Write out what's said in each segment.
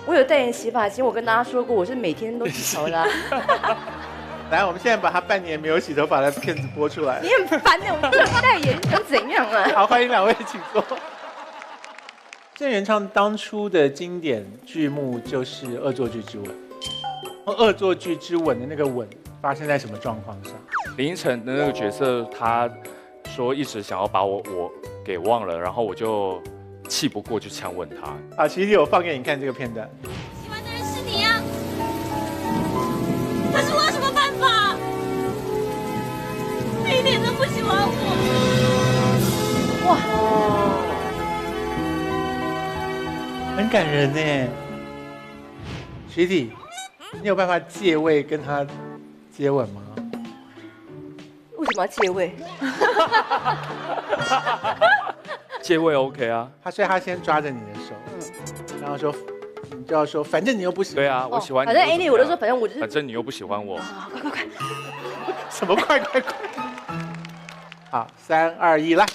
我有代言洗发精，我跟大家说过，我是每天都洗头的、啊。来，我们现在把他半年没有洗头发的片子播出来。你很烦的，我不能代言，想怎样啊？好，欢迎两位，请坐。郑元畅当初的经典剧目就是《恶作剧之吻》，恶作剧之吻的那个吻发生在什么状况上？林依晨的那个角色，他说一直想要把我给忘了，然后我就气不过就强吻他。好，其实我放给你看这个片段。喜欢的人是你呀、可是我有什么办法？你一点都不喜欢我。哇，很感人呢。学弟，你有办法借位跟他接吻吗？为什么要借位？借位 OK 啊？所以他先抓着你的手，然后说，你就要说，反正你又不喜欢。对啊，我喜欢你。反正 Annie 我就说，反正我就是。反正你又不喜欢我。快快快！什么快快快！好，3、2、1，来。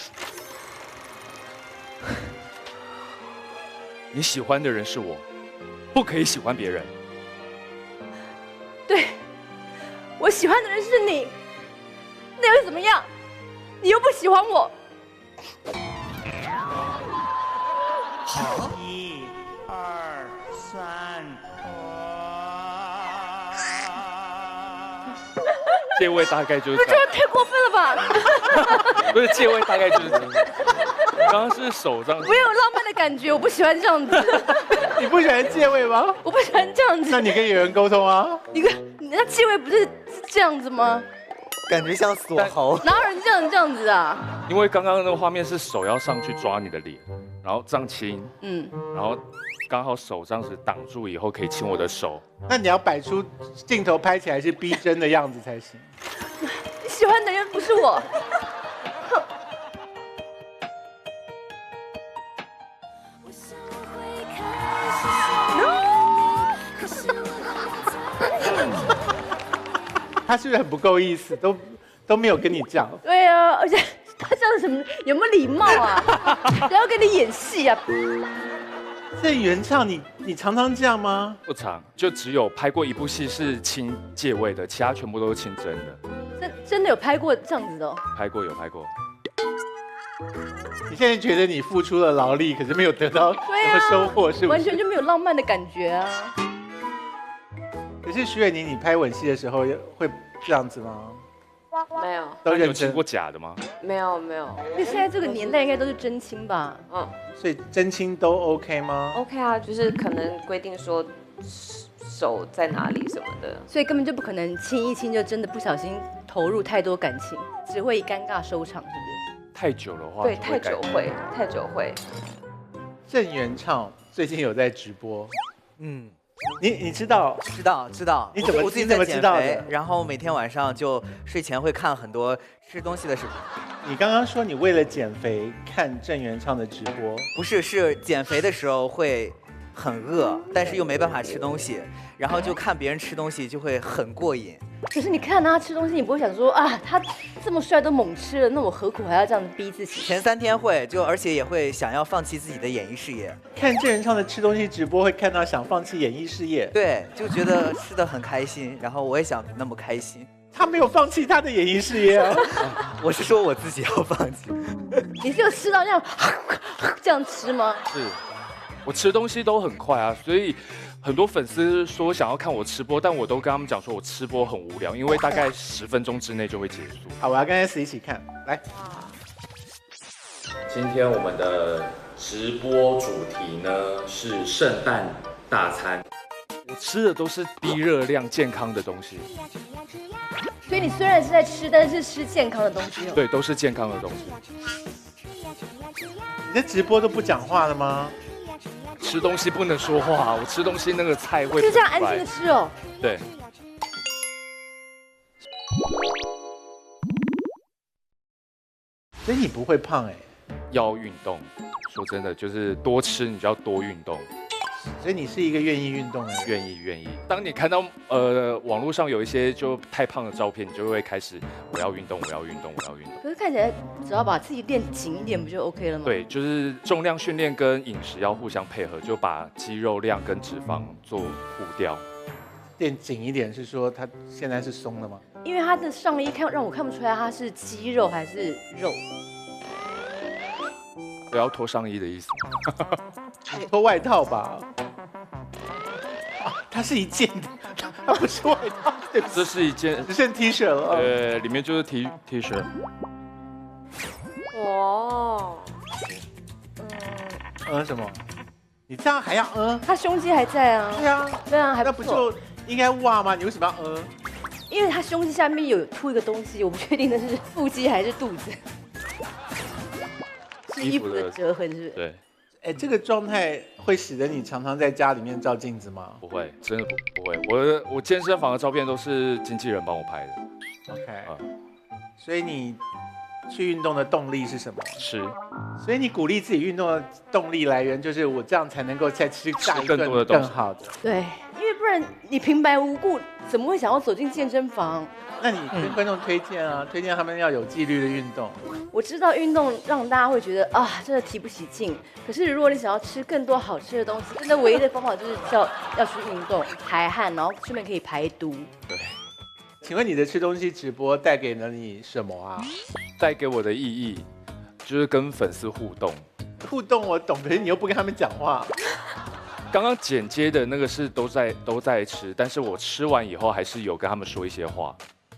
你喜欢的人是我，不可以喜欢别人。对，我喜欢的人是你，那又怎么样？你又不喜欢我。 1、2、3，借位大概就是这这样，太过分了吧？不是借位大概就是这样。刚刚是手这样子没有浪漫的感觉，我不喜欢这样子。你不喜欢借位吗？我不喜欢这样子。那你跟演员沟通啊。你那借位不是这样子吗？感觉像锁喉。哪有人这样子啊？因为刚刚那个画面是手要上去抓你的脸，然后这样亲，然后刚好手这样子挡住以后可以亲我的手。那你要摆出镜头拍起来是逼真的样子才行。你喜欢的人不是我。他是不是很不够意思，都没有跟你讲？对啊，而且他这样什么有没有礼貌啊？不要跟你演戏啊！郑元畅，你常常这样吗？不长，就只有拍过一部戏是亲借位的，其他全部都是亲真的。真的有拍过这样子的哦？拍过有拍过。你现在觉得你付出了劳力，可是没有得到什么收获，是不是？完全就没有浪漫的感觉啊！可是徐伟宁，你拍吻戏的时候会这样子吗？没有，都认真有亲过假的吗？没有，没有。因为现在这个年代应该都是真亲吧？嗯所以真亲都 OK 吗？ ，OK 啊，就是可能规定说手在哪里什么的。所以根本就不可能亲一亲就真的不小心投入太多感情，只会以尴尬收场，是不是？太久的话，对，太久会，太久会。郑元畅最近有在直播，嗯，你知道？知道。你怎么我最近你怎么在减肥知道的，然后每天晚上就睡前会看很多吃东西的视频。你刚刚说你为了减肥看郑元畅的直播，不是，是减肥的时候会很饿，但是又没办法吃东西，然后就看别人吃东西就会很过瘾。可是你看他吃东西，你不会想说啊，他这么帅都猛吃了，那我何苦还要这样子逼自己？前3天会，而且也会想要放弃自己的演艺事业。看郑元畅的吃东西直播会看到想放弃演艺事业，对，就觉得吃的很开心，然后我也想那么开心。他没有放弃他的演艺事业啊。我是说我自己要放弃。你是有吃到那样这样吃吗？是，我吃东西都很快啊，所以很多粉丝说想要看我吃播，但我都跟他们讲说我吃播很无聊，因为大概10分钟之内就会结束。好，我要跟 S 一起看，来。今天我们的直播主题呢是圣诞大餐，我吃的都是低热量、健康的东西。所以你虽然是在吃，但是吃健康的东西哦。对，都是健康的东西。你在直播都不讲话了吗？吃东西不能说话，我吃东西那个菜会就这样安吐出来静的吃哦。对。所以你不会胖哎，要运动，说真的，就是多吃，你就要多运动。所以你是一个愿意运动的人。愿意。当你看到网络上有一些就太胖的照片，你就会开始我要运动。可是看起来只要把自己练紧一点，不就 OK 了吗？对，就是重量训练跟饮食要互相配合，就把肌肉量跟脂肪做互调。练紧一点是说他现在是松的吗？因为他的上衣让我看不出来他是肌肉还是肉。不要脱上衣的意思。脱外套吧。它是一件的，它不是外套。对不起这是一件，只剩 T 恤了。里面就是 T 恤。哇，什么？你这样还要他胸肌还在啊。对啊，对啊，还那不就应该哇吗？你为什么要因为他胸肌下面有凸一个东西，我不确定那是腹肌还是肚子。是衣服的折痕，是不是？对。哎，这个状态会使得你常常在家里面照镜子吗？不会，真的不会。我健身房的照片都是经纪人帮我拍的。OK。所以你去运动的动力是什么？吃。所以你鼓励自己运动的动力来源就是我这样才能够再吃下一顿更好的。对，因为不然你平白无故怎么会想要走进健身房？那你跟观众推荐啊，推荐他们要有纪律的运动。我知道运动让大家会觉得啊，真的提不起劲。可是如果你想要吃更多好吃的东西，真的唯一的方法就是要去运动排汗，然后顺便可以排毒。对。请问你的吃东西直播带给了你什么啊？带给我的意义就是跟粉丝互动。互动我懂，可是你又不跟他们讲话。刚刚剪接的那个是都在吃，但是我吃完以后还是有跟他们说一些话。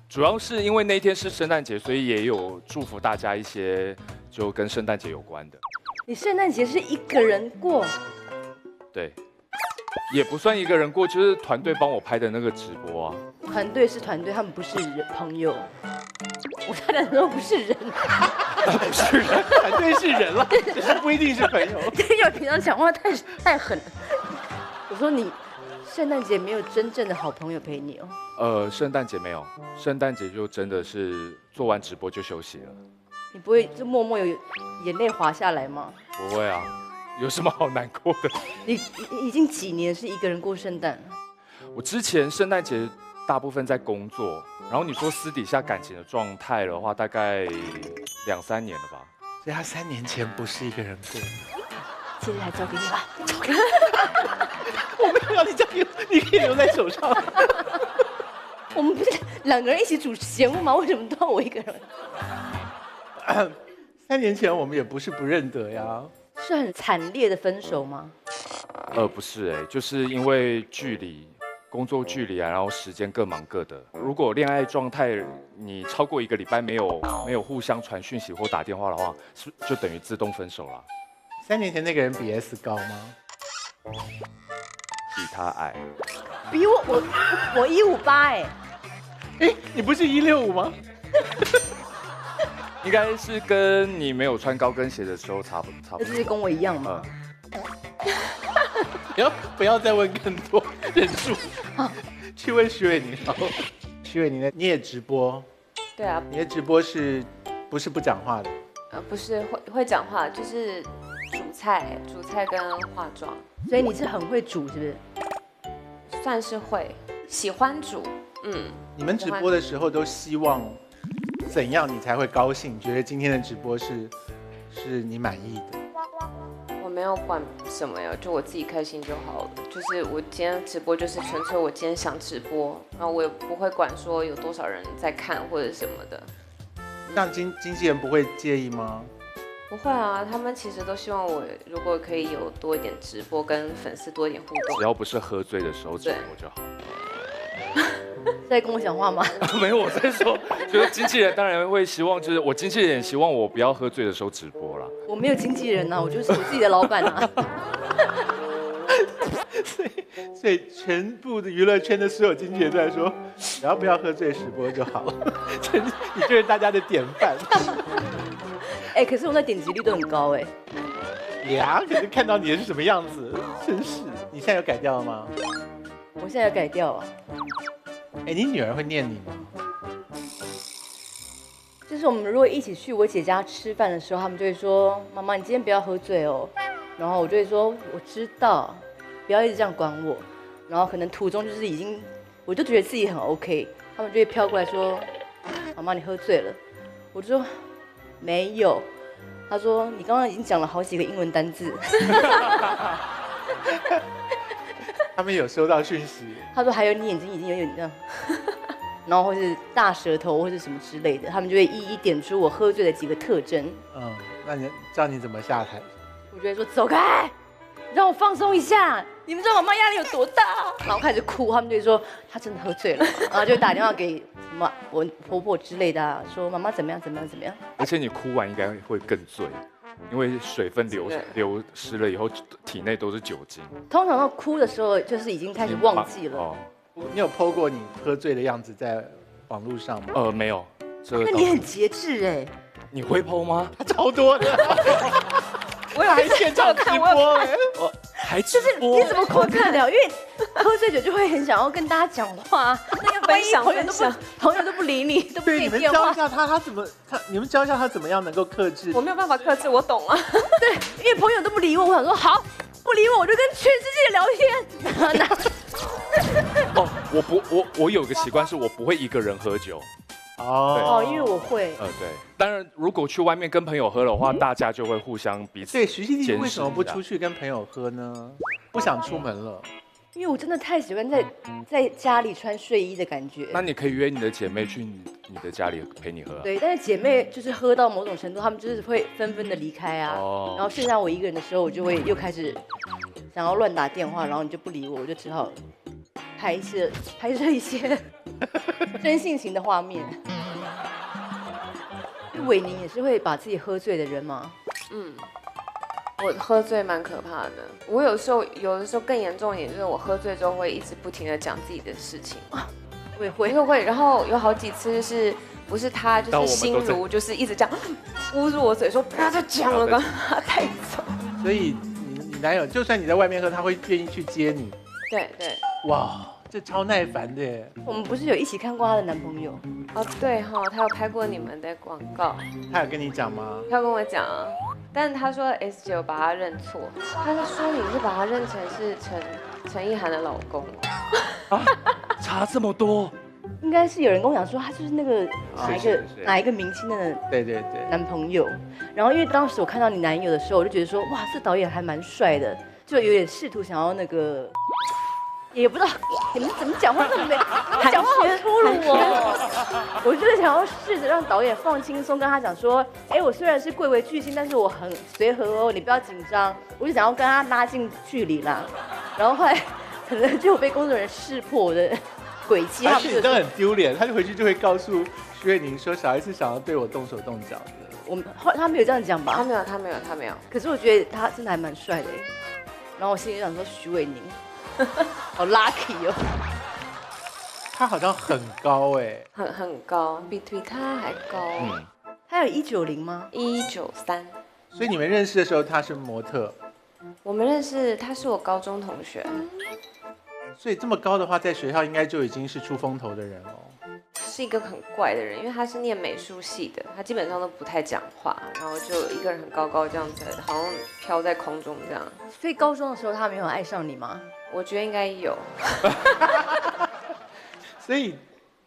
主要是因为那天是圣诞节，所以也有祝福大家一些就跟圣诞节有关的。你圣诞节是一个人过？对，也不算一个人过，就是团队帮我拍的那个直播啊。团队是团队，他们不是朋友。我差点说不是人，不是人，团队是人了，只是不一定是朋友。因为平常讲话太狠了。我说你圣诞节没有真正的好朋友陪你哦。圣诞节没有，圣诞节就真的是做完直播就休息了。你不会就默默有眼泪滑下来吗？不会啊，有什么好难过的？你已经几年是一个人过圣诞了？我之前圣诞节大部分在工作，然后你说私底下感情的状态的话，大概2-3年了吧。所以他3年前不是一个人过。接下来交给你吧，交给我没有让你交给我，你可以留在手上。我们不是2个人一起煮节目吗？为什么都要我一个人？3年前我们也不是不认得呀。是很惨烈的分手吗？不是就是因为工作距离啊，然后时间各忙各的。如果恋爱状态你超过1个礼拜没有互相传讯息或打电话的话，就等于自动分手了。3年前那个人比 S 高吗？比他矮。比我158你不是165吗？应该是跟你没有穿高跟鞋的时候差不多。那就是跟我一样嘛。不要再问更多，忍住。去问徐伟宁。徐伟宁你也直播？对啊。你的直播不是不讲话的？不是会讲话，就是煮菜跟化妆。所以你是很会煮，是不是？算是会，喜欢煮。你们直播的时候都希望怎样你才会高兴？觉得今天的直播是你满意的？我没有管什么呀，就我自己开心就好了。就是我今天直播就是纯粹我今天想直播，然后我也不会管说有多少人在看或者什么的。那经纪人不会介意吗？不会啊，他们其实都希望我如果可以有多一点直播，跟粉丝多一点互动。只要不是喝醉的时候直播就好。在跟我讲话吗？没有，我在说，就是经纪人当然会希望，就是我经纪人也希望我不要喝醉的时候直播啦。我没有经纪人啊，我就是我自己的老板啊。所以全部的娱乐圈的所有经纪人都在说，只要不要喝醉直播就好了。你就是大家的典范。可是我那点击率都很高呀，可是看到你的是什么样子，真是。你现在有改掉了吗？我现在有改掉啊。你女儿会念你吗？就是我们如果一起去我姐家吃饭的时候，他们就会说：“妈妈，你今天不要喝醉哦。”然后我就会说：“我知道，不要一直这样管我。”然后可能途中就是我就觉得自己很 OK， 他们就会飘过来说：“妈妈，你喝醉了。”我就说：“没有。他说你刚刚已经讲了好几个英文单字。他们有收到讯息，他说还有你眼睛已经有点这样，然后或是大舌头或是什么之类的，他们就会一一点出我喝醉的几个特征。那你叫你怎么下台？我就会说走开，让我放松一下。你们知道妈妈压力有多大？然后开始哭，他们就会说她真的喝醉了，然后就打电话给什么我婆婆之类的、啊，说妈妈怎么样怎么样怎么样。而且你哭完应该会更醉，因为水分流失了以后，体内都是酒精。通常到哭的时候，就是已经开始忘记了。哦，你有 PO 过你喝醉的样子在网络上吗？没有。这个那你很节制哎。你会 PO 吗？超多的，我有还现场直播哎，还直就是播？你怎么控制得了？因为喝醉酒就会很想要跟大家讲话，那个万一朋友都不理你，都不给对，你们你电话。教一下他怎么，你们教一下他怎么样能够克制。我没有办法克制，我懂啊。对，因为朋友都不理我，我想说好，不理我，我就跟全世界聊天。哦，我有个习惯是我不会一个人喝酒。哦，因为我会。对。当然，如果去外面跟朋友喝的话，大家就会互相彼此。对，徐熙娣为什么不监视一下出去跟朋友喝呢？不想出门了。因为我真的太喜欢在家里穿睡衣的感觉。那你可以约你的姐妹去你的家里陪你喝。对，但是姐妹就是喝到某种程度，她们就是会纷纷的离开啊。哦然后剩下我一个人的时候，我就会又开始想要乱打电话，然后你就不理我，我就只好拍摄一些真性情的画面。伟宁也是会把自己喝醉的人吗？我喝醉蛮可怕的。我有的时候更严重一点，就是我喝醉之后会一直不停的讲自己的事情。我也会。会，然后有好几次就是不是他就是心如就是一直这样捂住我嘴说不要再讲了，刚他带走。所以你男友就算你在外面喝，他会愿意去接你。对。哇，这超耐烦的耶。我们不是有一起看过她的男朋友？哦，对哈，他有拍过你们的广告，他有跟你讲吗？他有跟我讲啊，但是他说 S 9把他认错，他是说你是把他认成是陈意涵的老公。差这么多？应该是有人跟我讲说，他就是那个哪一个明星的对男朋友。然后因为当时我看到你男友的时候，我就觉得说，哇，这导演还蛮帅的，就有点试图想要那个。也不知道你们怎么讲话那么美，你们讲话好粗鲁哦。我就是想要试着让导演放轻松，跟他讲说，哎，我虽然是贵为巨星，但是我很随和哦，你不要紧张。我就想要跟他拉近距离啦。然后后来可能就被工作人员识破我的诡计，而且你这样很丢脸，他就回去就会告诉徐慧宁说，小孩子想要对我动手动脚的。他没有这样讲吧？他没有。可是我觉得他真的还蛮帅的。然后我心里想说，徐伟宁。好 lucky 哦！他好像很高哎，很高，比他还高。他有190吗？193。所以你们认识的时候他是模特？我们认识，他是我高中同学。所以这么高的话，在学校应该就已经是出风头的人了。是一个很怪的人，因为他是念美术系的，他基本上都不太讲话，然后就一个人很高高这样子，好像飘在空中这样。所以高中的时候他没有爱上你吗？我觉得应该有。所以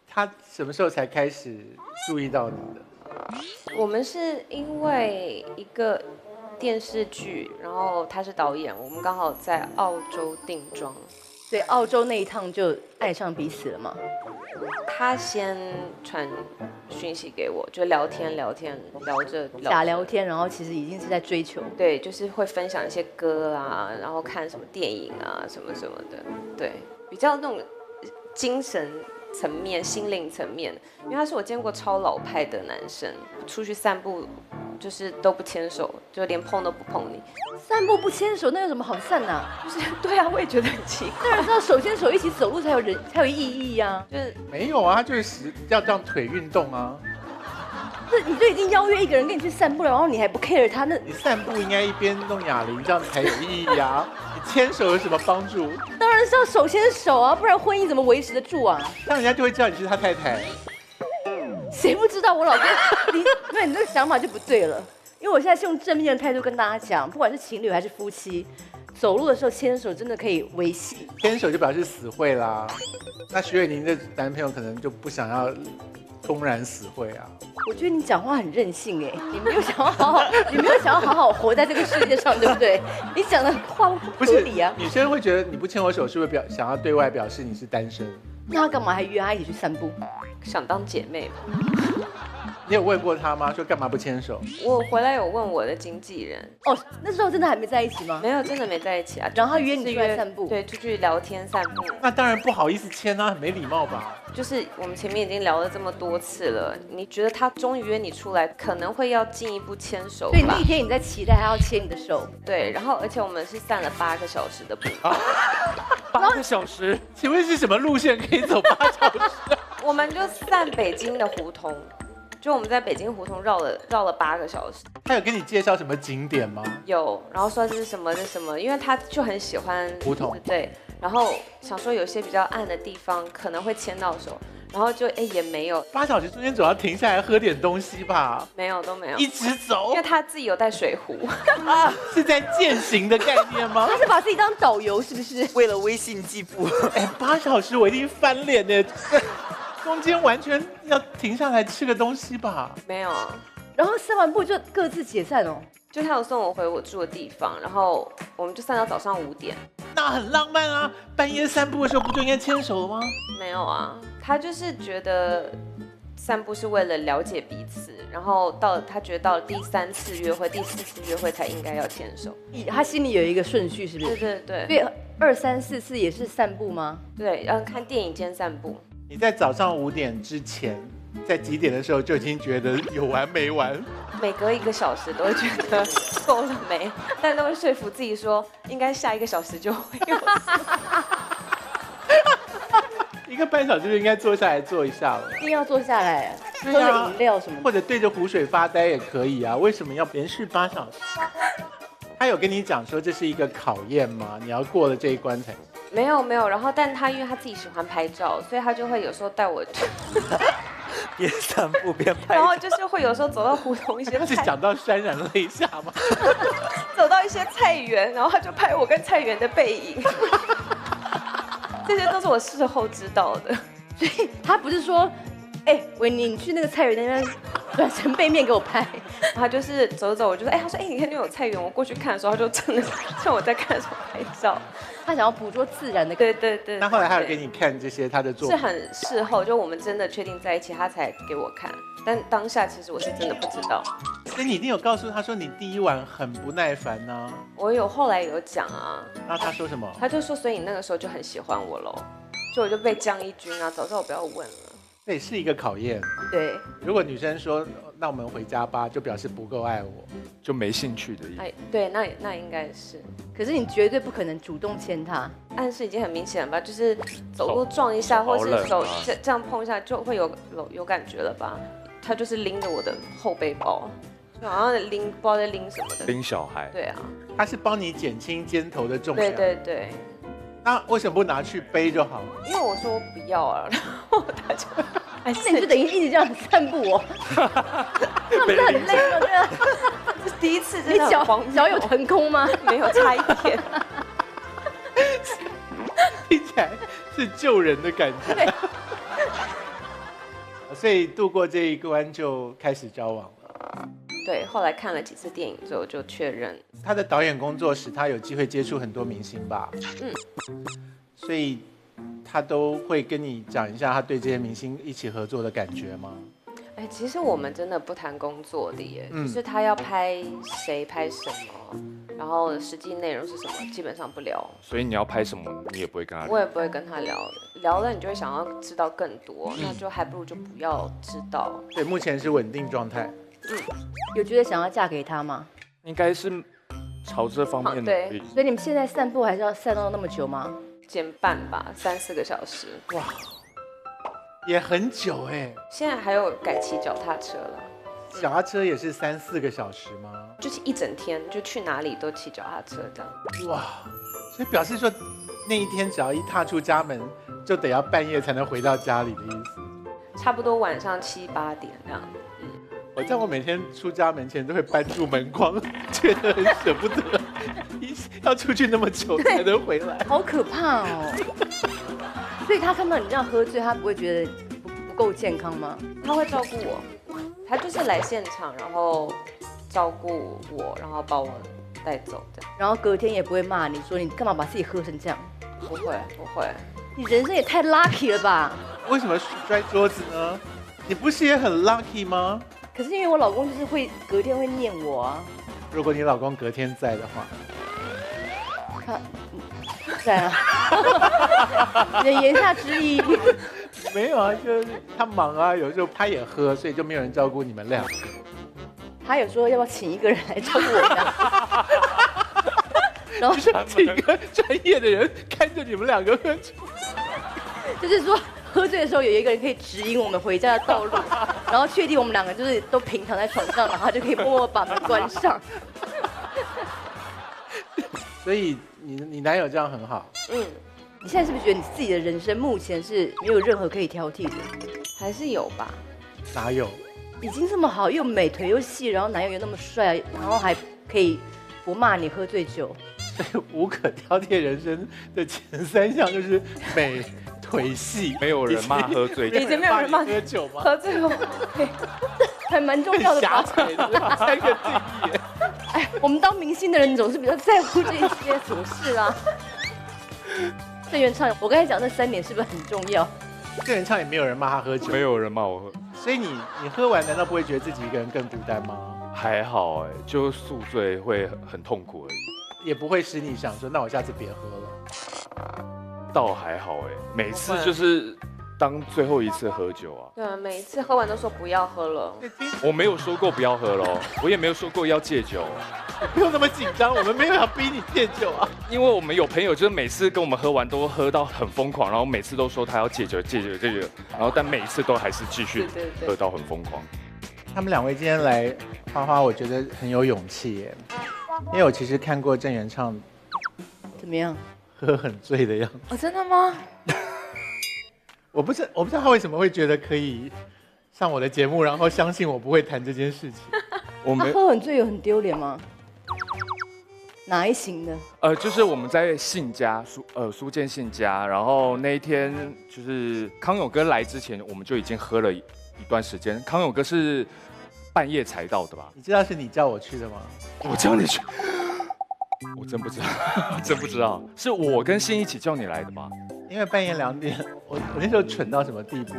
他什么时候才开始注意到你的？我们是因为一个电视剧，然后他是导演，我们刚好在澳洲定妆。所以澳洲那一趟就爱上彼此了吗？他先传讯息给我，就聊天聊着假聊天，然后其实已经是在追求。对，就是会分享一些歌啊，然后看什么电影啊，什么什么的。对，比较那种精神层面、心灵层面，因为他是我见过超老派的男生，出去散步就是都不牵手，就连碰都不碰你。散步不牵手，那有什么好散的？就是对啊，我也觉得很奇怪。当然知道手牵手一起走路才有意义啊。就是没有啊，他就是要这样腿运动啊。这你就已经邀约一个人跟你去散步了，然后你还不 care 他，那你散步应该一边弄哑铃，这样才有意义啊。你牵手有什么帮助？当然是要手牵手啊，不然婚姻怎么维持得住啊？那人家就会知道你是他太太。谁不知道我老公？你这个想法就不对了。因为我现在是用正面的态度跟大家讲，不管是情侣还是夫妻，走路的时候牵手真的可以维系。牵手就表示死会啦。那徐伟宁的男朋友可能就不想要公然死会啊。我觉得你讲话很任性哎，你没有想要好好，你没有想要好好活在这个世界上，对不对？你讲的话不合理啊。女生会觉得你不牵我手，是不是想要对外表示你是单身？那他干嘛还约他一起去散步？想当姐妹吧。你有问过他吗？说干嘛不牵手？我回来有问我的经纪人，哦，那时候真的还没在一起吗？没有，真的没在一起啊。然后他约你出来散步，对，出去聊天散步。那当然不好意思牵啊，很没礼貌吧？就是我们前面已经聊了这么多次了，你觉得他终于约你出来，可能会要进一步牵手吧？所以那一天你在期待他要牵你的手。对，然后而且我们是散了8个小时的步， 8个小时，请问是什么路线可以走8小时？我们就散北京的胡同。就我们在北京胡同绕了8个小时，他有跟你介绍什么景点吗？有，然后说这是什么，因为他就很喜欢胡同，对，然后想说有些比较暗的地方可能会牵到手，然后就也没有8小时中间总要停下来喝点东西吧？没有都没有，一直走，因为他自己有带水壶啊，是在践行的概念吗？他是把自己当导游是不是？为了微信计步，哎，8小时我一定翻脸呢。中间完全要停下来吃个东西吧？没有啊，然后散完步就各自解散哦。就他有送我回我住的地方，然后我们就散到早上5点。那很浪漫啊！半夜散步的时候不就应该牵手了吗？没有啊，他就是觉得散步是为了了解彼此，然后他觉得到了第3次约会、第4次约会才应该要牵手。他心里有一个顺序是不是？对对对。所以2、3、4次也是散步吗？对，要看电影兼散步。你在早上5点之前，在几点的时候就已经觉得有完没完？每隔1个小时都会觉得够了没，但都会说服自己说，应该下1个小时就会有。1个半小时就应该坐下来坐一下了，一定要坐下来，喝对啊个饮料什么的。或者对着湖水发呆也可以啊。为什么要连续8小时？他有跟你讲说这是一个考验吗？你要过了这一关才。没有，然后但他因为他自己喜欢拍照，所以他就会有时候带我，边散步边拍然。后就是会有时候走到胡同一些他是菜，讲到潸然泪下吗？走到一些菜园，然后他就拍我跟菜园的背影，这些都是我事后知道的。所以他不是说，哎，维尼，你去那个菜园那边转成背面给我拍。他就是走走，我就说，他说，你看那有菜园，我过去看的时候，他就真的趁我在看的时候拍照。他想要捕捉自然的感觉。对。那后来他有给你看这些他的作品？是很事后，就我们真的确定在一起，他才给我看。但当下其实我是真的不知道。所以你一定有告诉他说你第1晚很不耐烦呢。我后来有讲啊。那他说什么？他就说，所以你那个时候就很喜欢我喽。就我就被将一军啊，早知道我不要问了。这也是一个考验。对。如果女生说那我们回家吧，就表示不够爱我，就没兴趣的意思。对，那应该是。可是你绝对不可能主动牵他，暗示已经很明显了吧？就是走路撞一下，或是手这样碰一下，就会有感觉了吧？他就是拎着我的后背包，就好像不知道在拎什么的。拎小孩。对啊。他是帮你减轻肩头的重量。对。那为什么不拿去背就好了？因为我说我不要啊，然后他就那你就等于一直这样散步哦，那不是很累吗？对啊，这第一次真你的很荒谬脚有成功吗？没有，差一点。听起来是救人的感觉。所以度过这一关就开始交往了。对，后来看了几次电影之后就确认。他的导演工作使他有机会接触很多明星吧？所以他都会跟你讲一下他对这些明星一起合作的感觉吗？其实我们真的不谈工作的耶，就是他要拍谁拍什么，然后实际内容是什么，基本上不聊。所以你要拍什么，你也不会跟他聊。我也不会跟他聊，聊了你就会想要知道更多，那就还不如就不要知道。对，目前是稳定状态。有觉得想要嫁给他吗？应该是朝这方面努力。所以你们现在散步还是要散到那么久吗？减半吧，3、4个小时。哇，也很久哎。现在还有改骑脚踏车了。脚踏车也是3、4个小时吗？就是一整天，就去哪里都骑脚踏车这样。哇，所以表示说那一天只要一踏出家门，就得要半夜才能回到家里的意思。差不多晚上7、8点这样。我每天出家门前都会扳住门框，觉得很舍不得，要出去那么久才能回来，好可怕哦！所以他看到你这样喝醉，他不会觉得不够健康吗？他会照顾我，他就是来现场，然后照顾我，然后把我带走的。然后隔天也不会骂你说你干嘛把自己喝成这样？不会不会，你人生也太 lucky 了吧？为什么摔桌子呢？你不是也很 lucky 吗？可是因为我老公就是会隔天会念我啊，如果你老公隔天在的话，他在啊，你的言下之意，没有啊，就是他忙啊，有时候他也喝，所以就没有人照顾你们俩。他有说要不要请一个人来照顾我们俩，然后就是请一个专业的人看着你们两个喝酒。就是说喝醉的时候有一个人可以指引我们回家的道路，然后确定我们两个就是都平躺在床上，然后就可以默默把门关上。所以你男友这样很好。你现在是不是觉得你自己的人生目前是没有任何可以挑剔的？还是有吧。哪有？已经这么好，又美腿又细，然后男友又那么帅，然后还可以不骂你喝醉酒。所以无可挑剔人生的前3项就是美、腿细。没有人骂喝醉酒已经没有人骂你喝酒吗？喝醉后，还蛮重要的狭吧？窄的3个定义耶。哎，我们当明星的人总是比较在乎这些琐事啊。郑元畅，我刚才讲那3点是不是很重要？郑元畅也没有人骂他喝酒，没有人骂我喝，所以你喝完难道不会觉得自己一个人更孤单吗？还好哎，就宿醉会很痛苦而已。也不会使你想说，那我下次别喝了。倒还好哎，每次就是当最后一次喝酒啊。对啊，每一次喝完都说不要喝了。我没有说过不要喝咯，我也没有说过要戒酒，不用那么紧张，我们没有要逼你戒酒啊。因为我们有朋友就是每次跟我们喝完都喝到很疯狂，然后每次都说他要戒酒，然后但每一次都还是继续对对对喝到很疯狂。他们2位今天来花花，我觉得很有勇气耶，因为我其实看过郑元畅怎么样？喝很醉的样子。哦，真的吗？我不知道他为什么会觉得可以上我的节目，然后相信我不会谈这件事情。他我们喝很醉有很丢脸吗？哪一型的？就是我们在信家苏建信家，然后那一天就是康永哥来之前，我们就已经喝了一段时间。康永哥是半夜才到的吧？你知道是你叫我去的吗？我叫你去，我真不知道，真不知道，是我跟信一起叫你来的吧？因为半夜2点，我那时候蠢到什么地步？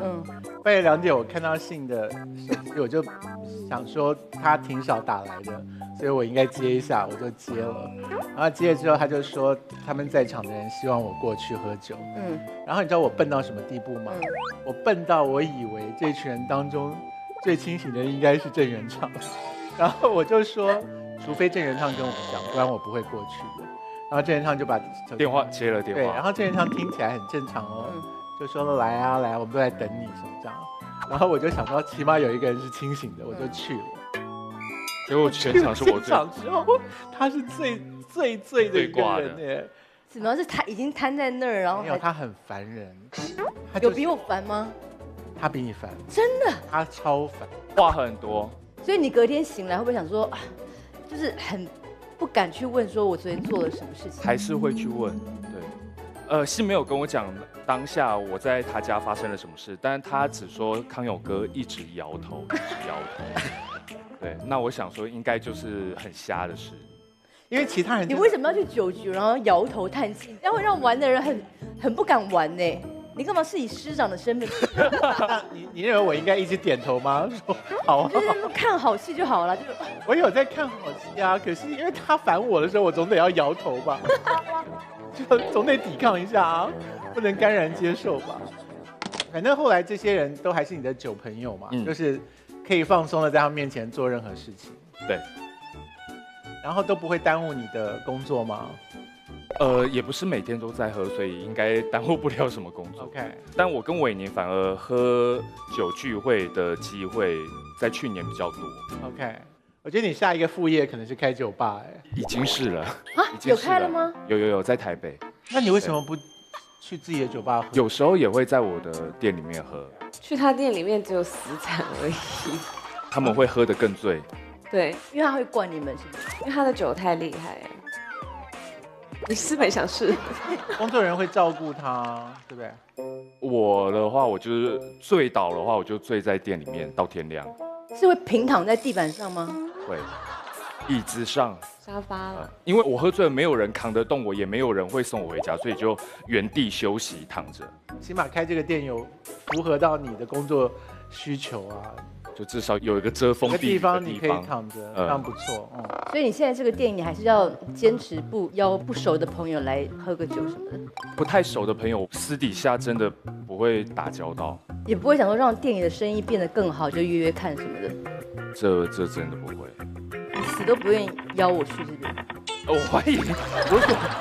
半夜2点我看到信的手机，我就想说他挺少打来的，所以我应该接一下，我就接了。然后接了之后，他就说他们在场的人希望我过去喝酒。然后你知道我笨到什么地步吗？我笨到我以为这群人当中最清醒的人应该是郑元畅，然后我就说，除非郑元畅跟我讲，不然我不会过去的。然后郑元畅就把电话接了电对，话，然后郑元畅听起来很正常哦，就说了来啊来啊，我们都在等你什么这样。然后我就想到起码有一个人是清醒的，我就去了。结果全场是我进场之后，他是最醉的一个人耶。怎么是他已经瘫在那儿，然后没有，还他很烦人。他有比我烦吗？他比你烦，真的。他超烦。话很多，所以你隔天醒来会不会想说，啊，就是很不敢去问说我昨天做了什么事情？还是会去问，对，信没有跟我讲当下我在他家发生了什么事，但是他只说康永哥一直摇头，一直摇头。对，那我想说应该就是很瞎的事。因为其他人、你为什么要去酒局，然后摇头叹气？这样会让玩的人很不敢玩呢。你干嘛是以师长的身份？那你认为我应该一直点头吗？说好啊。就是看好戏就好了，就是我有在看好戏啊，可是因为他烦我的时候，我总得要摇头吧，就总得抵抗一下啊，不能甘然接受吧。反正后来这些人都还是你的酒朋友嘛，就是可以放松的在他们面前做任何事情。对。然后都不会耽误你的工作吗？也不是每天都在喝，所以应该耽误不了什么工作。OK。但我跟伟宁反而喝酒聚会的机会在去年比较多。OK。我觉得你下一个副业可能是开酒吧，哎，已经是了。啊，有开了吗？有，在台北。那你为什么不去自己的酒吧喝？有时候也会在我的店里面喝。去他店里面只有死惨而已。他们会喝得更醉。对，因为他会灌你们，是不是？因为他的酒太厉害。你是没想试？工作人员会照顾他，对不对？我的话，我就是醉倒的话，我就醉在店里面到天亮。是会平躺在地板上吗？会，椅子上。沙发了。因为我喝醉了，没有人扛得动我，也没有人会送我回家，所以就原地休息躺着。起码开这个店有符合到你的工作需求啊，就至少有一个遮风有个地避雨的方你可以躺着，这样不错。所以你现在这个店，你还是要坚持不邀不熟的朋友来喝个酒什么的，不太熟的朋友，私底下真的不会打交道，也不会想说让店里的生意变得更好，就约约看什么的。这真的不会。你死都不愿意邀我去这边。我欢迎，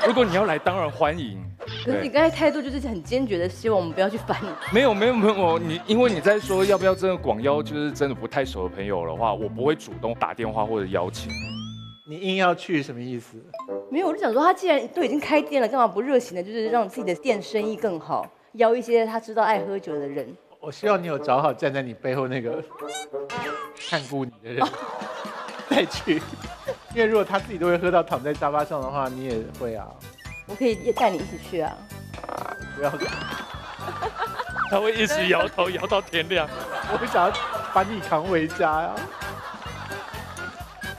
如果你要来，当然欢迎。可是你刚才态度就是很坚决的，希望我们不要去烦你。没有，你因为你在说要不要真的广邀，就是真的不太熟的朋友的话，我不会主动打电话或者邀请。你硬要去什么意思？没有，我就想说，他既然都已经开店了，干嘛不热情的，就是让自己的店生意更好，邀一些他知道爱喝酒的人。我希望你有找好站在你背后那个看顾你的人再去，因为如果他自己都会喝到躺在沙发上的话，你也会啊。我可以带你一起去啊。不要，他会一直摇头摇到天亮。我不想要把你扛回家呀。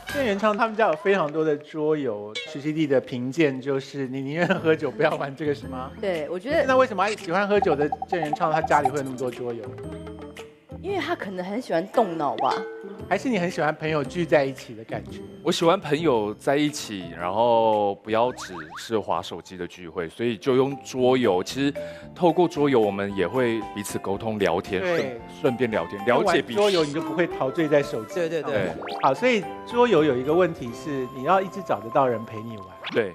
郑元畅他们家有非常多的桌游，徐熙娣的评鉴就是你宁愿喝酒不要玩这个是吗？对，我觉得那为什么喜欢喝酒的郑元畅他家里会有那么多桌游？因为他可能很喜欢动脑吧。还是你很喜欢朋友聚在一起的感觉？我喜欢朋友在一起，然后不要只是滑手机的聚会，所以就用桌游。其实透过桌游，我们也会彼此沟通、聊天，顺便聊天，了解彼此。桌游你就不会陶醉在手机。对。好，所以桌游有一个问题是，你要一直找得到人陪你玩。对，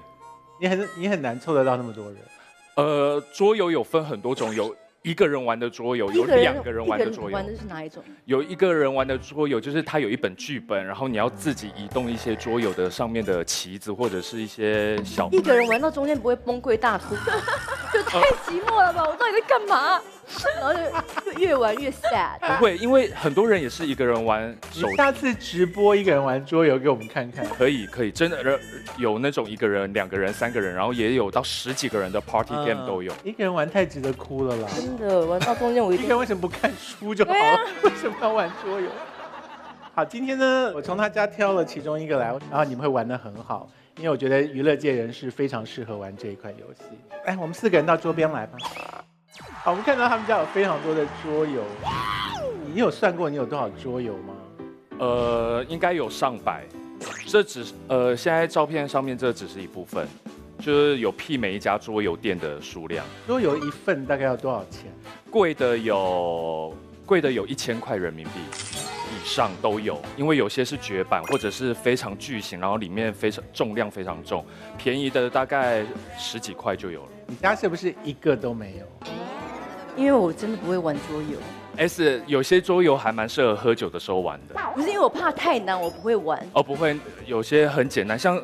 你很难凑得到那么多人。桌游有分很多种，有一个人玩的桌游，有2个人玩的桌游。玩的是哪一种？有一个人玩的桌游，就是他有一本剧本，然后你要自己移动一些桌游的上面的棋子或者是一些小。一个人玩到中间不会崩溃大哭，就太寂寞了吧？我到底在干嘛？然后就越玩越 sad。不会，因为很多人也是一个人玩手机。下次直播一个人玩桌游给我们看看。可以，真的有那种1个人、2个人、3个人，然后也有到10几个人的 party game 都有。一个人玩太值得哭了啦！真的玩到中间我一个人为什么不看书就好了？为什么要玩桌游？好，今天呢，我从他家挑了其中一个来，然后你们会玩得很好，因为我觉得娱乐界人士非常适合玩这一款游戏。来，我们4个人到桌边来吧。好，我们看到他们家有非常多的桌游。你有算过你有多少桌游吗？应该有上百。这只现在照片上面这只是一部分，就是有媲美一家桌游店的数量。桌游一份大概要多少钱？贵的有1000块人民币以上都有，因为有些是绝版或者是非常巨型，然后里面重量非常重。便宜的大概10几块就有了。你家是不是一个都没有？因为我真的不会玩桌游。有些桌游还蛮适合喝酒的时候玩的。不是因为我怕太难，我不会玩。不会，有些很简单，像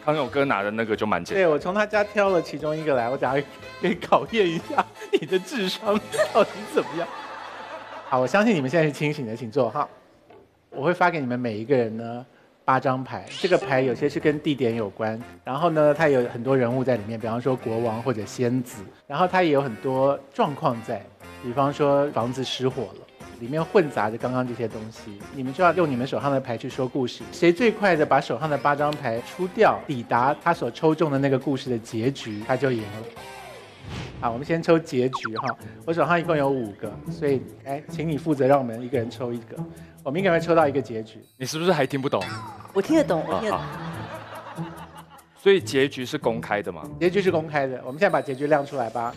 康永哥拿的那个就蛮简单。对，我从他家挑了其中一个来，我等下可以考验一下你的智商到底怎么样。好，我相信你们现在是清醒的，请坐哈。我会发给你们每一个人呢8张牌，这个牌有些是跟地点有关，然后呢它有很多人物在里面，比方说国王或者仙子，然后它也有很多状况在，比方说房子失火了，里面混杂着刚刚这些东西，你们就要用你们手上的牌去说故事，谁最快的把手上的8张牌出掉，抵达他所抽中的那个故事的结局，他就赢了。好，我们先抽结局哈，我手上一共有5个，所以请你负责让我们一个人抽一个，我们应该会抽到一个结局。你是不是还听不懂？我听得懂，我听得懂。所以结局是公开的吗？结局是公开的，我们现在把结局亮出来吧。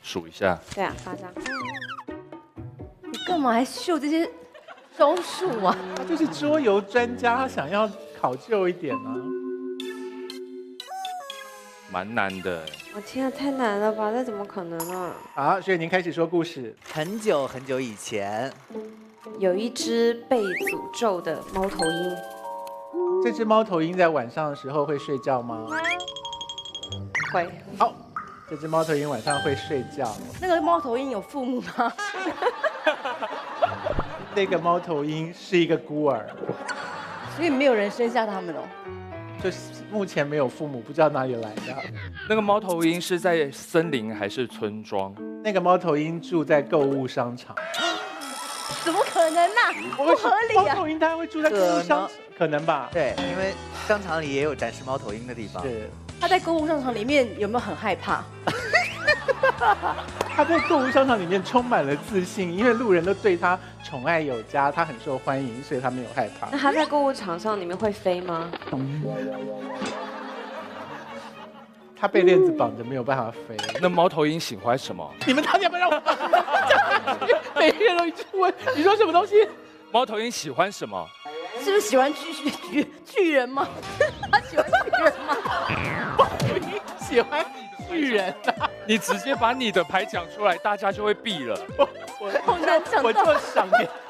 数一下。对啊，8张。你干嘛还秀这些招数啊？他就是桌游专家，他想要考究一点呢。蛮难的。我天啊，太难了吧？这怎么可能啊？好，所以您开始说故事。很久很久以前，有一只被诅咒的猫头鹰。这只猫头鹰在晚上的时候会睡觉吗？会。好，这只猫头鹰晚上会睡觉。那个猫头鹰有父母吗？那个猫头鹰是一个孤儿。所以没有人生下他们哦。就是目前没有父母，不知道哪里来的。那个猫头鹰是在森林还是村庄？那个猫头鹰住在购物商场。怎么可能呢？不合理猫啊！头鹰它会住在购物商场，可能吧？对，因为商场里也有展示猫头鹰的地方。是。他在购物商场里面有没有很害怕？他在购物商场里面充满了自信，因为路人都对他宠爱有加，他很受欢迎，所以他没有害怕那。他在购物场上里面会飞吗？他被链子绑着，没有办法飞。那猫头鹰喜欢什么？你们到底要不要让我讲下去？每个人都一直问，你说什么东西？猫头鹰喜欢什么？是不是喜欢巨人吗？他喜欢巨人吗？猫头鹰喜欢巨人啊！你直接把你的牌讲出来，大家就会避了。好难想到。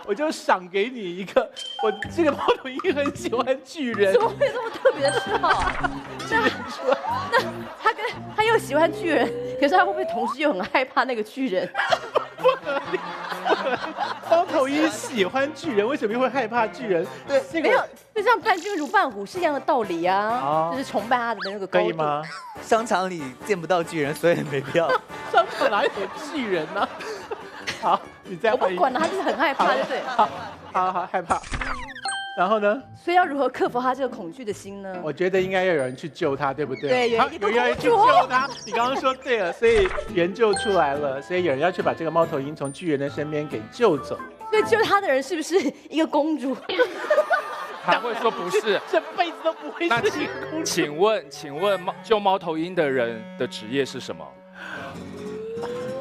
我就赏给你一个，我这个猫头鹰很喜欢巨人。怎么会有这么特别的嗜好啊？那他又喜欢巨人，可是他会不会同时又很害怕那个巨人？不合理。猫头鹰喜欢巨人，为什么会害怕巨人？对，这个没有，就像伴君如伴虎是一样的道理啊，就是崇拜他的那个高度。可以吗？商场里见不到巨人，所以没必要。商场哪有巨人呢？好，你再换一个。我不管了，他就是很害怕，对不对？好，害怕。然后呢？所以要如何克服他这个恐惧的心呢？我觉得应该要有人去救他，对不对？对，有人去救他。你刚刚说对了，所以援救出来了，所以有人要去把这个猫头鹰从巨人的身边给救走。所以救他的人是不是一个公主？他会说不是，这辈子都不会是一个公主。请问救猫头鹰的人的职业是什么？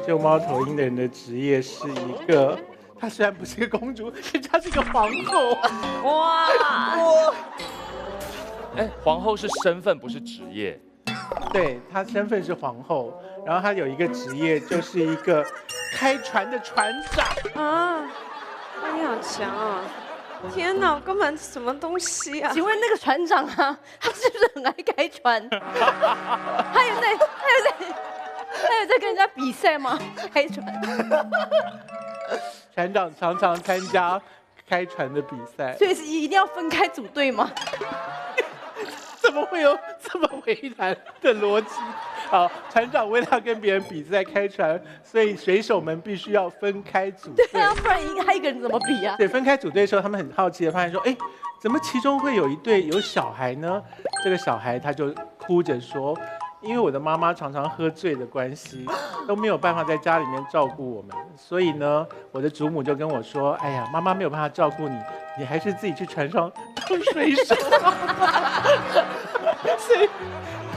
救猫头鹰的人的职业是一个，她虽然不是个公主，她是一个皇后。哇！哎，皇后是身份，不是职业。对，她身份是皇后，然后她有一个职业，就是一个开船的船长。啊，你好强啊！天哪，我根本什么东西啊？请问那个船长啊，他是不是很爱开船？他有在跟人家比赛吗？开船？船长常常参加开船的比赛，所以是一定要分开组队吗？怎么会有这么为难的逻辑？好，船长为了要跟别人比赛开船，所以水手们必须要分开组队。对啊，不然他一个人怎么比啊？对，分开组队的时候，他们很好奇的发现说，哎，怎么其中会有一对有小孩呢？这个小孩他就哭着说，因为我的妈妈常常喝醉的关系，都没有办法在家里面照顾我们，所以呢，我的祖母就跟我说，哎呀，妈妈没有办法照顾你，你还是自己去船上当水手。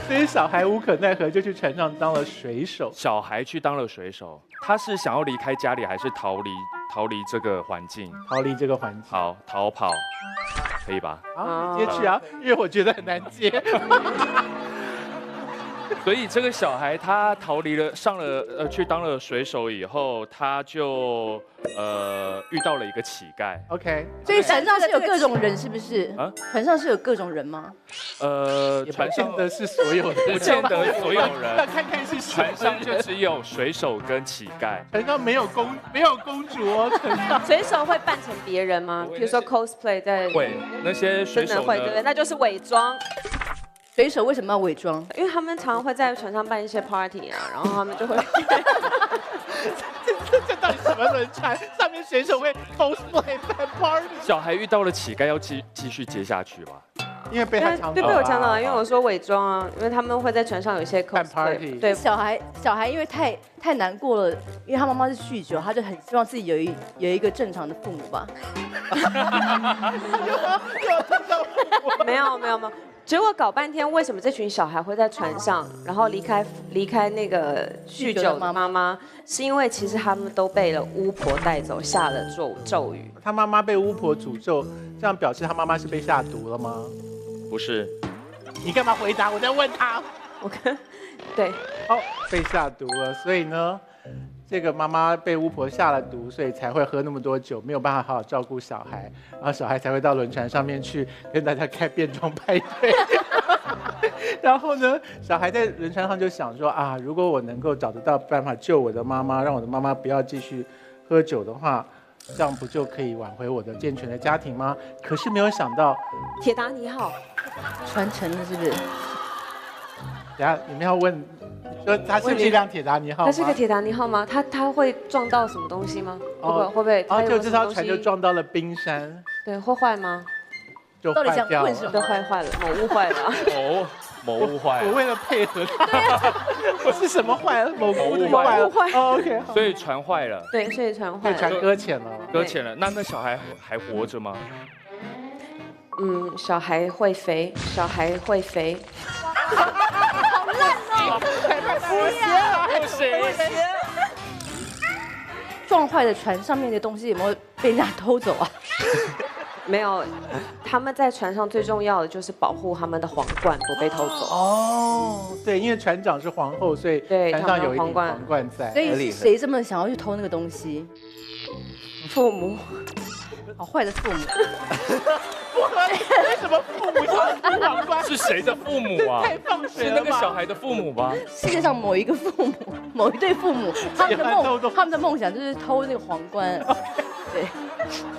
所以小孩无可奈何，就去船上当了水手。小孩去当了水手，他是想要离开家里，还是逃离这个环境？逃离这个环境。好，逃跑，可以吧？好，你接去啊，因为我觉得很难接。所以这个小孩他逃离了，去当了水手以后，他就遇到了一个乞丐。OK， 所以船上是有各种人，是不是？啊，船上是有各种人吗？船上的是所有人，不见得所有人。要看看是船上就只有水手跟乞丐。船上没有公主哦，船上水手会扮成别人吗？比如说 cosplay 在会那些水手真的会，对不对？那就是伪装。水手为什么要伪装？因为他们常常会在船上办一些 party 啊，然后他们就会。这到底什么轮船？上面水手会 cosplay 办 party？ 小孩遇到了乞丐，要继续接下去吧？因为被他抢走。对，被我抢走了，因为我说伪装啊，因为他们会在船上有一些 cosplay。对，小孩因为太难过了，因为他妈妈是酗酒，他就很希望自己有一个正常的父母吧。没有。结果搞半天，为什么这群小孩会在船上，然后离开那个酗酒的妈妈？是因为其实他们都被了巫婆带走，下了咒语。他妈妈被巫婆诅咒，这样表示他妈妈是被下毒了吗？不是。你干嘛回答？我在问他。对。哦，被下毒了，所以呢，这个妈妈被巫婆下了毒，所以才会喝那么多酒，没有办法好好照顾小孩，然后小孩才会到轮船上面去跟大家开变装派对。然后呢，小孩在轮船上就想说啊，如果我能够找得到办法救我的妈妈，让我的妈妈不要继续喝酒的话，这样不就可以挽回我的健全的家庭吗？可是没有想到，铁达尼号，传承了是不是？等下你们要问，说它是不是一辆铁达尼号吗？它是个铁达尼号吗？它会撞到什么东西吗？会不会？哦，就这艘船就撞到了冰山，对，会坏吗？就到底想坏掉了。问什么？都坏了，某物坏了。某物坏了，我为了配合，我是什么坏了？某物坏了。某物坏哦 OK， 好。所以船坏了，对，所以船坏对，船了。搁浅了。搁浅了。那小孩还活着吗？嗯，小孩会飞，小孩会飞。不行，撞坏的船上面的东西有没有被人家偷走啊？没有，他们在船上最重要的就是保护他们的皇冠不被偷走。哦，对，因为船长是皇后，所以对船上有一顶他们的皇冠皇冠在。所以是谁这么想要去偷那个东西？父母，好坏的父母，为什么父母想偷皇冠？是谁的父母啊？太放水是了吧那个小孩的父母吧？世界上某一个父母，某一对父母，他们的梦想就是偷那个皇冠。对，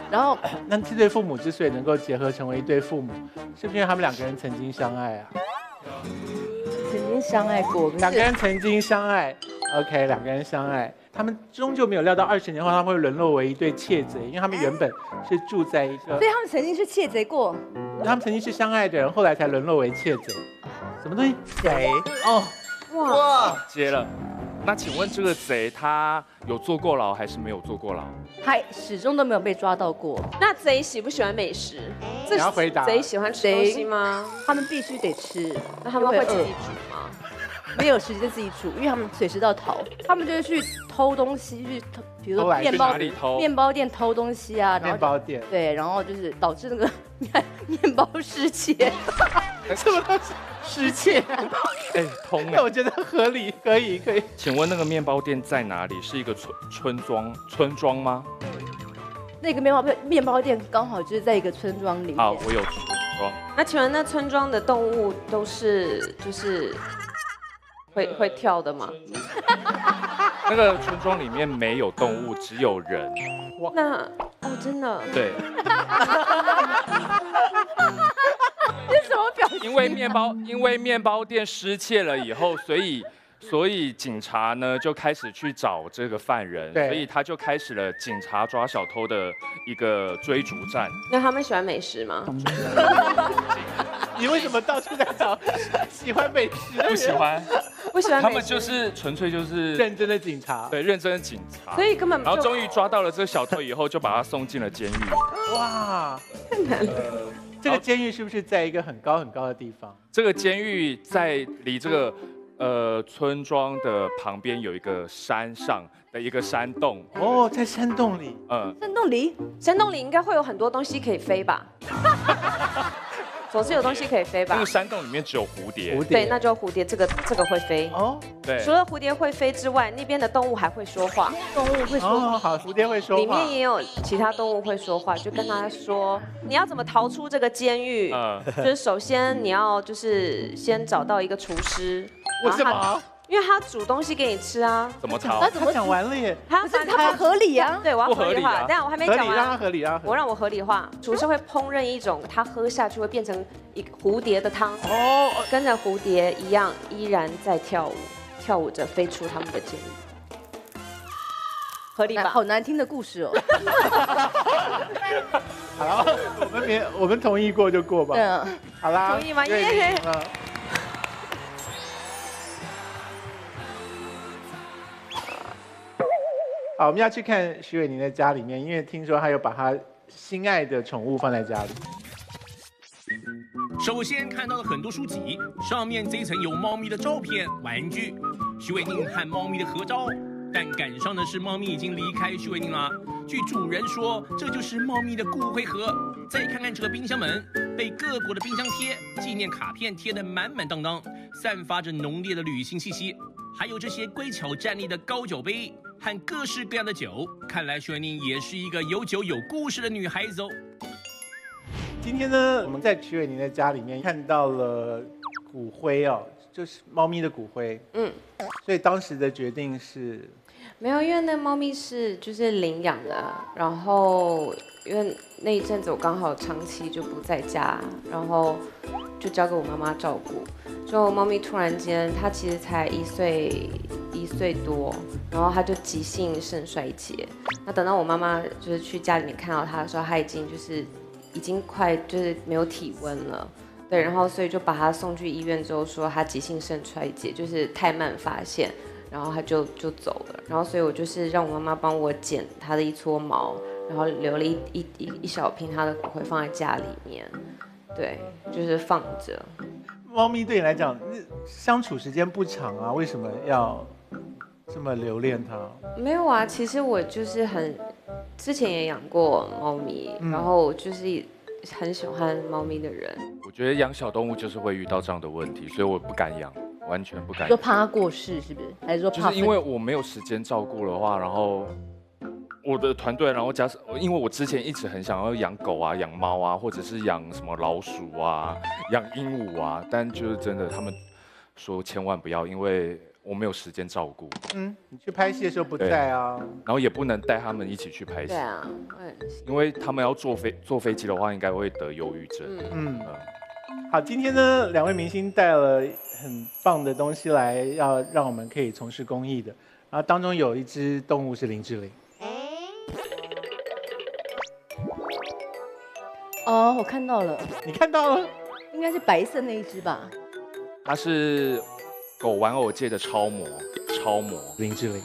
然后那这对父母之所以能够结合成为一对父母，是不是因为他们两个人曾经相爱啊？曾经相爱过，可是两个人曾经相爱 ，OK， 两个人相爱，他们终究没有料到20年后他们会沦落为一对窃贼，因为他们原本是住在一个所以，他们曾经是窃贼过。他们曾经是相爱的人，后来才沦落为窃贼。什么东西？贼哦，哇，接了。那请问这个贼他有坐过牢还是没有坐过牢？他始终都没有被抓到过。那贼喜不喜欢美食？你要回答贼喜欢吃东西吗？他们必须得吃，那他们会自饿己煮吗？没有时间自己煮，因为他们随时都要逃，他们就会去偷东西，去偷，比如偷来去说哪里偷？面包店偷东西啊，然面后包店，对，然后就是导致那个面包失窃。什么东西？失窃？哎，通那我觉得合理，可以。请问那个面包店在哪里？是一个村庄吗？那个面包店刚好就是在一个村庄里面。好，我有村庄。那请问那村庄的动物都是就是会跳的吗？那个村庄里面没有动物，只有人。那哦，真的，对，这什么表情？因为面包店失窃了以后，所以警察呢就开始去找这个犯人，对所以他就开始了警察抓小偷的一个追逐战。那他们喜欢美食吗？你为什么到处在找喜欢美食的人？不喜欢，不喜欢美食，他们就是纯粹就是认真的警察。对认真的警察，所以根本然后就终于抓到了这个小偷以后，就把他送进了监狱。哇，这个监狱是不是在一个很高很高的地方？这个监狱在离这个村庄的旁边有一个山上的一个山洞。哦，在山洞里。山洞里山洞里应该会有很多东西可以飞吧？总是有东西可以飞吧那个？山洞里面只有蝴蝶。蝴蝶。对，那就蝴蝶，这个会飞。哦对除，了蝴蝶会飞之外，那边的动物还会说话，动物会说哦，好，蝴蝶会说话。里面也有其他动物会说话，就跟他说你要怎么逃出这个监狱。就是首先你要就是先找到一个厨师，为什然后他？么？因为他煮东西给你吃啊。怎么逃他？怎么讲完了耶？他不是他不合理啊？对，我要不合合理化理啊，但我还没合理，讲完。让它合理，让它合理。我让我合理化，厨师会烹饪一种他喝下去会变成一个蝴蝶的汤，哦，跟着蝴蝶一样，依然在跳舞，跳舞着飞出他们的监狱，合理吧？好难听的故事哦。好了，我们同意过就过吧。嗯，好啦，同意吗因为耶你好，我们要去看徐伟宁的家里面，因为听说他有把他心爱的宠物放在家里。首先看到了很多书籍，上面这一层有猫咪的照片、玩具，徐伟宁和猫咪的合照。但赶上的是，猫咪已经离开徐伟宁了。据主人说，这就是猫咪的骨灰盒。再看看这个冰箱门，被各国的冰箱贴、纪念卡片贴得满满当当，散发着浓烈的旅行气息。还有这些乖巧站立的高脚杯和各式各样的酒，看来徐伟宁也是一个有酒有故事的女孩子哦。今天呢，我们在徐伟宁的家里面看到了骨灰哦，就是猫咪的骨灰。所以当时的决定是，没有，因为那猫咪是就是领养的，然后因为那一阵子我刚好长期就不在家，然后就交给我妈妈照顾。就猫咪突然间，它其实才1岁多，然后它就急性肾衰竭。那等到我妈妈就是去家里面看到它的时候，它已经快就是没有体温了。对，然后所以就把它送去医院之后说它急性肾衰竭，就是太慢发现。然后他就走了，然后所以我就是让我妈妈帮我剪它的一撮毛，然后留了一小瓶它的骨灰放在家里面，对，就是放着。猫咪对你来讲，相处时间不长啊，为什么要这么留恋它？没有啊，其实我就是之前也养过猫咪，然后我就是很喜欢猫咪的人。我觉得养小动物就是会遇到这样的问题，所以我不敢养。完全不敢，说怕它过世是不是？还是说怕？就是因为我没有时间照顾的话，然后我的团队，然后加上因为我之前一直很想要养狗啊、养猫啊，或者是养什么老鼠啊、养鹦鹉啊，但就是真的他们说千万不要，因为我没有时间照顾。你去拍戏的时候不在啊，然后也不能带他们一起去拍戏。对啊，因为他们要坐飞机的话，应该会得忧郁症。好，今天呢，2位明星带了很棒的东西来，要让我们可以从事公益的。然后当中有一只动物是林志玲。哦，我看到了。你看到了？应该是白色那一只吧？它是狗玩偶界的超模林志玲。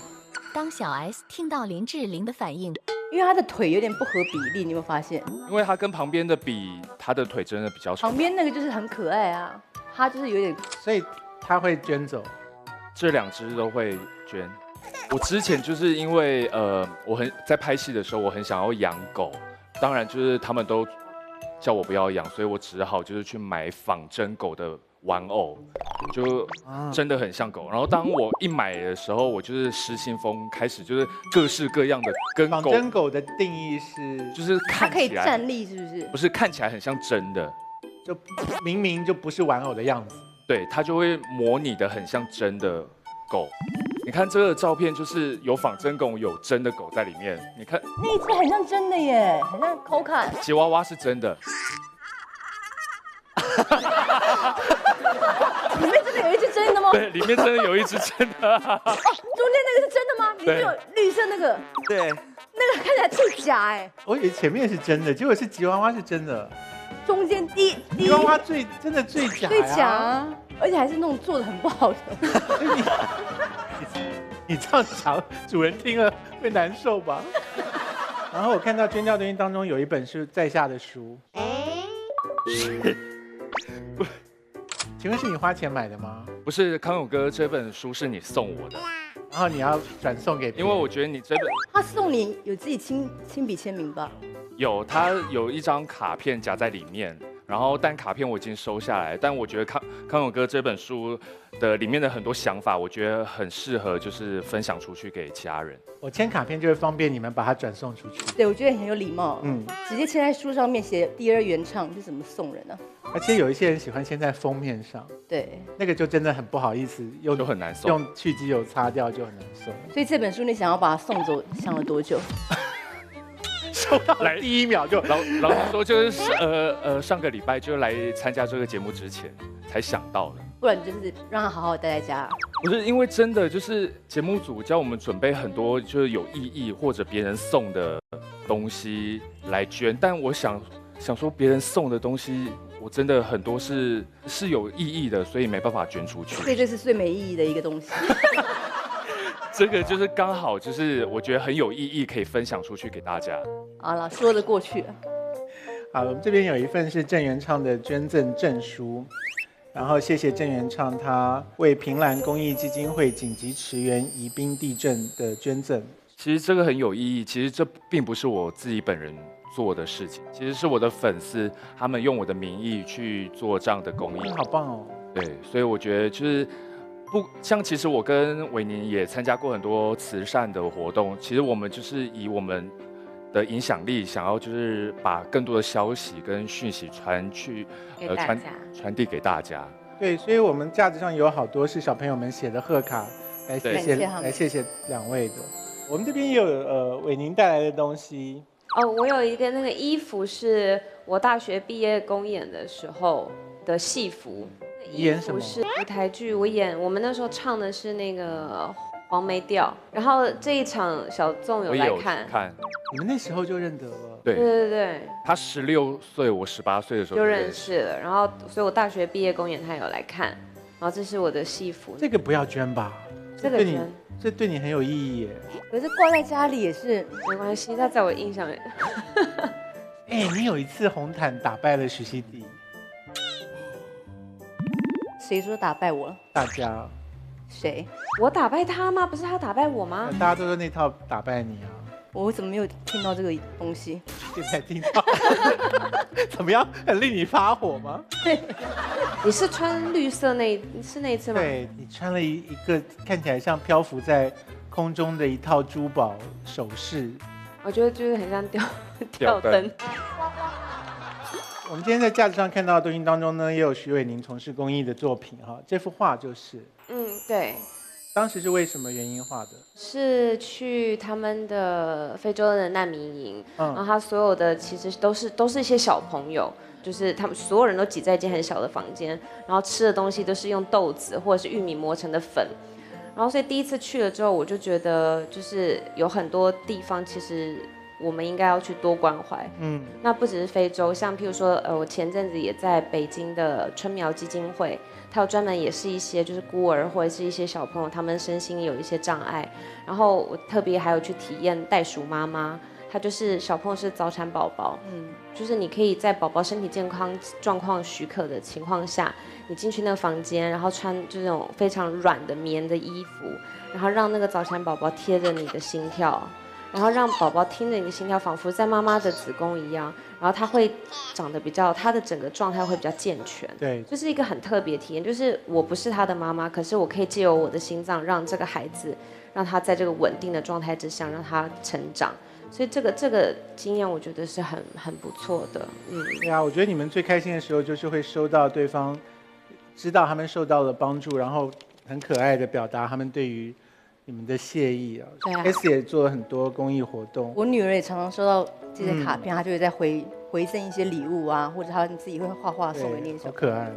当小 S 听到林志玲的反应，因为她的腿有点不合比例，你有没有发现？因为它跟旁边的比，它的腿真的比较长。旁边那个就是很可爱啊，它就是有点，所以它会捐走。这2只都会捐。我之前就是因为我在拍戏的时候，我很想要养狗，当然就是他们都叫我不要养，所以我只好就是去买仿真狗的玩偶，就真的很像狗。然后当我一买的时候，我就是失心疯，开始就是各式各样的跟狗。仿真狗的定义是，就是看起来它可以站立，是不是？不是，看起来很像真的，就明明就不是玩偶的样子。对，它就会模拟的很像真的狗。你看这个照片，就是有仿真狗，有真的狗在里面。你看那一只很像真的耶，很像Coca。吉娃娃是真的。里面真的有一只真的吗？对，里面真的有一只真的。哦，中间那个是真的吗？里面有绿色那个。对。那个看起来是假哎。我以为前面是真的，结果是吉娃娃是真的。中间吉娃娃真的最假。最假啊！而且还是那种做的很不好的。你这样讲，主人听了会难受吧？然后我看到捐掉东西当中有一本是在下的书。请问是你花钱买的吗？不是，康永哥，这本书是你送我的，然后你要转送给别人。因为我觉得你这本他送你有自己亲笔签名吧？有，他有一张卡片夹在里面，然后但卡片我已经收下来，但我觉得康永哥这本书的里面的很多想法，我觉得很适合就是分享出去给其他人。我签卡片就会方便你们把它转送出去。对，我觉得很有礼貌。直接签在书上面写第2原唱，这怎么送人呢？而且有一些人喜欢签在封面上，对，那个就真的很不好意思，就很难送，用去机油擦掉就很难送。所以这本书你想要把它送走，想了多久？收到来第1秒就老实说，就是上个礼拜就来参加这个节目之前才想到的，不然就是让他好好待在家。不是因为真的就是节目组叫我们准备很多就是有意义或者别人送的东西来捐，但我想说别人送的东西，我真的很多是有意义的，所以没办法捐出去。所以这是最没意义的一个东西。这个就是刚好就是我觉得很有意义，可以分享出去给大家。好了，说得过去了。好，我们这边有一份是郑元畅的捐赠证书，然后谢谢郑元畅他为平兰公益基金会紧急驰援宜宾地震的捐赠。其实这个很有意义，其实这并不是我自己本人做的事情，其实是我的粉丝他们用我的名义去做这样的公益。好棒哦！对，所以我觉得就是像其实我跟伟宁也参加过很多慈善的活动，其实我们就是以我们的影响力，想要就是把更多的消息跟讯息传递给大家。对，所以我们架子上有好多是小朋友们写的贺卡，来对谢谢2位的。我们这边也有伟宁带来的东西。哦，我有一个那个衣服是我大学毕业公演的时候的戏服。演什么？是舞台剧，我们那时候唱的是那个黄梅调，然后这一场小纵有来看。你们那时候就认得了？对。他16岁，我18岁的时候就认识了，然后所以我大学毕业公演他有来看，然后这是我的戏服。这个不要捐吧？这个捐，这对你很有意义耶。可是挂在家里也是没关系，他在我印象里。哎，你有一次红毯打败了徐熙娣。谁说打败我？大家。谁？我打败他吗？不是他打败我吗？大家都说那套打败你啊。我怎么没有听到这个东西？现在听到。怎么样？很令你发火吗？你是穿绿色那一次吗？对，你穿了一个看起来像漂浮在空中的一套珠宝首饰。我觉得就是很像吊灯。我们今天在架子上看到的东西当中呢，也有徐伟宁从事公益的作品哈。这幅画就是，对。当时是为什么原因画的？是去他们的非洲的难民营，然后他所有的其实都是一些小朋友，就是他们所有人都挤在一间很小的房间，然后吃的东西都是用豆子或者是玉米磨成的粉，然后所以第一次去了之后，我就觉得就是有很多地方其实我们应该要去多关怀。那不只是非洲，像譬如说，我前阵子也在北京的春苗基金会，它有专门也是一些就是孤儿或者是一些小朋友，他们身心有一些障碍。然后我特别还有去体验袋鼠妈妈，它就是小朋友是早产宝宝，就是你可以在宝宝身体健康状况许可的情况下，你进去那个房间，然后穿就那种非常软的棉的衣服，然后让那个早产宝宝贴着你的心跳。然后让宝宝听着你的心跳，仿佛在妈妈的子宫一样，然后他会长得他的整个状态会比较健全。对，这是一个很特别的体验，就是我不是他的妈妈，可是我可以借由我的心脏，让这个孩子，让他在这个稳定的状态之下，让他成长。所以这个经验，我觉得是很不错的。对啊，我觉得你们最开心的时候，就是会收到对方知道他们受到了帮助，然后很可爱的表达他们对于你们的谢意啊。对啊 S 也做了很多公益活动。我女儿也常常收到这些卡片，她就会在回赠一些礼物啊，或者她自己会画画送给那些小朋友。好可爱。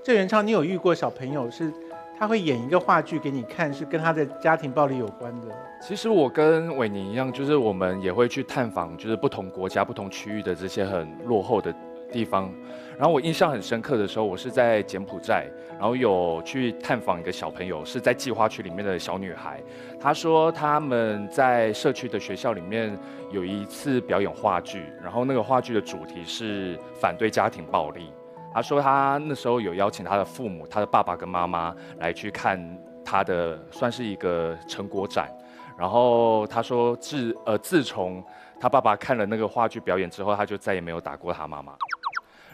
郑元畅，你有遇过小朋友是他会演一个话剧给你看，是跟他的家庭暴力有关的？其实我跟伟宁一样，就是我们也会去探访，就是不同国家、不同区域的这些很落后的地方。然后我印象很深刻的时候，我是在柬埔寨，然后有去探访一个小朋友，是在计划区里面的小女孩。她说他们在社区的学校里面有一次表演话剧，然后那个话剧的主题是反对家庭暴力。她说她那时候有邀请她的父母，她的爸爸跟妈妈来去看她的算是一个成果展。然后她说自从她爸爸看了那个话剧表演之后，他就再也没有打过她妈妈。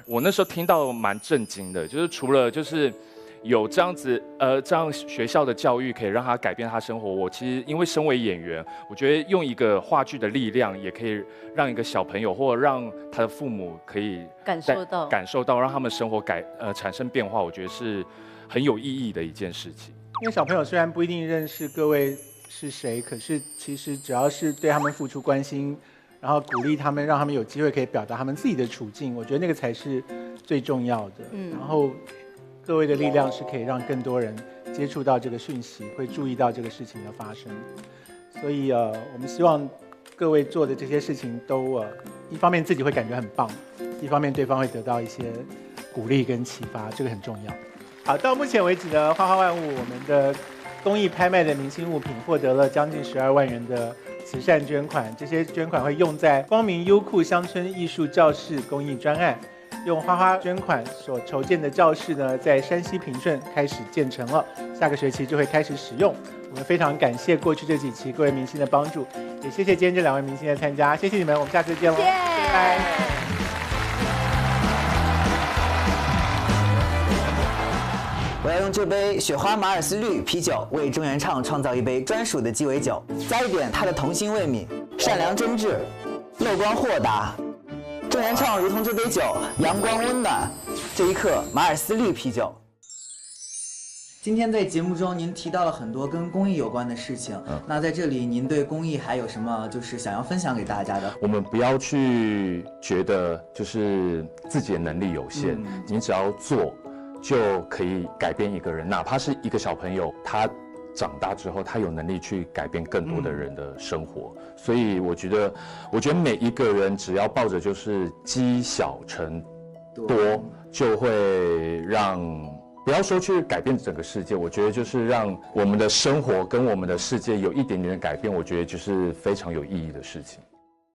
我那时候听到蛮震惊的，就是除了就是有这样子这样学校的教育可以让他改变他生活，我其实因为身为演员，我觉得用一个话剧的力量，也可以让一个小朋友或让他的父母可以感受到，让他们生活产生变化，我觉得是很有意义的一件事情。因为小朋友虽然不一定认识各位是谁，可是其实只要是对他们付出关心，然后鼓励他们，让他们有机会可以表达他们自己的处境，我觉得那个才是最重要的。然后各位的力量是可以让更多人接触到这个讯息，会注意到这个事情的发生。所以我们希望各位做的这些事情都一方面自己会感觉很棒，一方面对方会得到一些鼓励跟启发，这个很重要。好，到目前为止呢，花花万物我们的公益拍卖的明星物品获得了将近12万元的慈善捐款，这些捐款会用在光明优酷乡村艺术教室公益专案。用花花捐款所筹建的教室呢，在山西平顺开始建成了，下个学期就会开始使用。我们非常感谢过去这几期各位明星的帮助，也谢谢今天这2位明星的参加，谢谢你们，我们下次见喽，拜拜。我要用这杯雪花马尔斯绿啤酒为郑元畅创造一杯专属的鸡尾酒，加一点他的童心未泯、善良真挚、乐观豁达。郑元畅如同这杯酒，阳光温暖。这一刻，马尔斯绿啤酒。今天在节目中，您提到了很多跟公益有关的事情。那在这里，您对公益还有什么就是想要分享给大家的？我们不要去觉得就是自己的能力有限，你只要做就可以改变一个人，哪怕是一个小朋友，他长大之后，他有能力去改变更多的人的生活。所以我觉得每一个人只要抱着就是积小成多，就会让。不要说去改变整个世界，我觉得就是让我们的生活跟我们的世界有一点点的改变，我觉得就是非常有意义的事情。